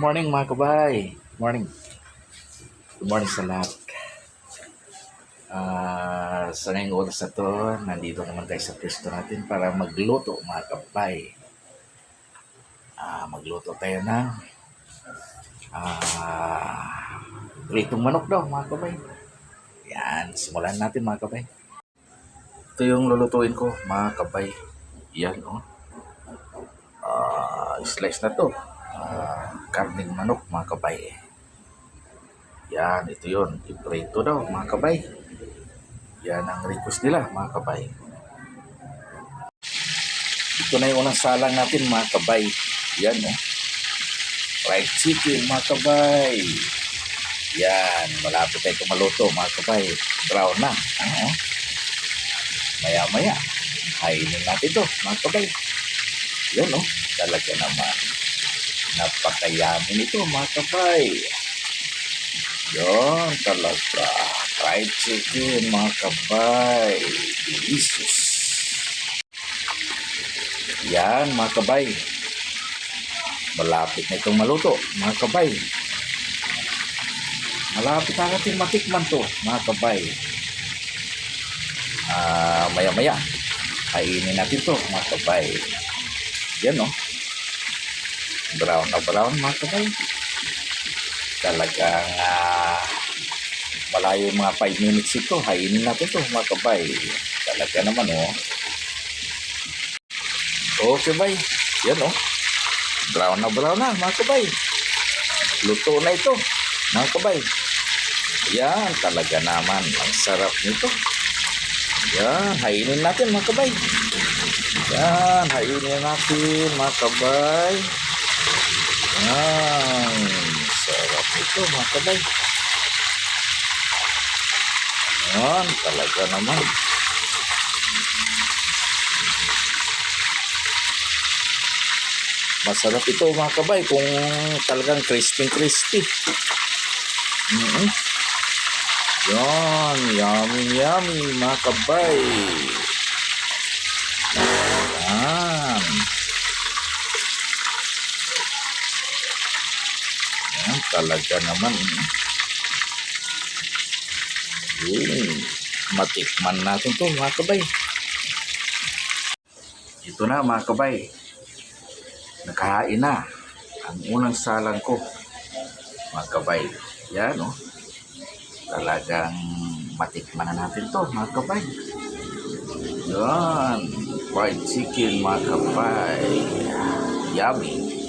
Morning mga kabay. Morning. Good morning sa lahat. Sa ngayong oras na to, nandito naman tayo sa pwesto natin para magluto mga kabay. Magluto tayo ng pritong manok daw mga kabay. Yan, simulan natin mga kabay. Ito yung lulutuin ko mga kabay. Yan slice na to. Karning manok mga kabay. Yan, ito yun. Iprito daw mga kabay. Yan ang request nila mga kabay. Ito na yung unang salang natin mga kabay. Yan fried chicken mga kabay. Yan, malapit tayo maluto mga kabay. Brown na. Maya maya kainin natin ito mga kabay. Yan talaga naman. Napakayami nito mga kabay. Yan talaga. Fried chicken mga kabay. Delicious. Yan mga kabay. Malapit na itong maluto mga kabay. Malapit na natin matikman to mga kabay. Maya maya kainin natin to mga kabay. Yan brown na brown mga kabay. Talagang malayo yung mga 5 minutes ito. Kainin natin to mga kabay. Talaga naman okay bay. Yan brown na mga kabay. Luto na ito mga kabay. Yan talaga naman. Ang sarap nito. Yan, hainin natin mga kabay. Yan, hainin natin mga kabay. Yan, sarap nito mga kabay. Yan, talaga naman. Masarap ito mga kabay kung talagang crispy. Yan, yummy mga kabay. Yan. Yan talaga naman. Matikman natin to mga kabay. Ito na mga kabay. Nakahain na ang unang salang ko mga kabay. Yan talagang matikman na natin to mga kabay. Yan, fried chicken mga kabay. Yummy.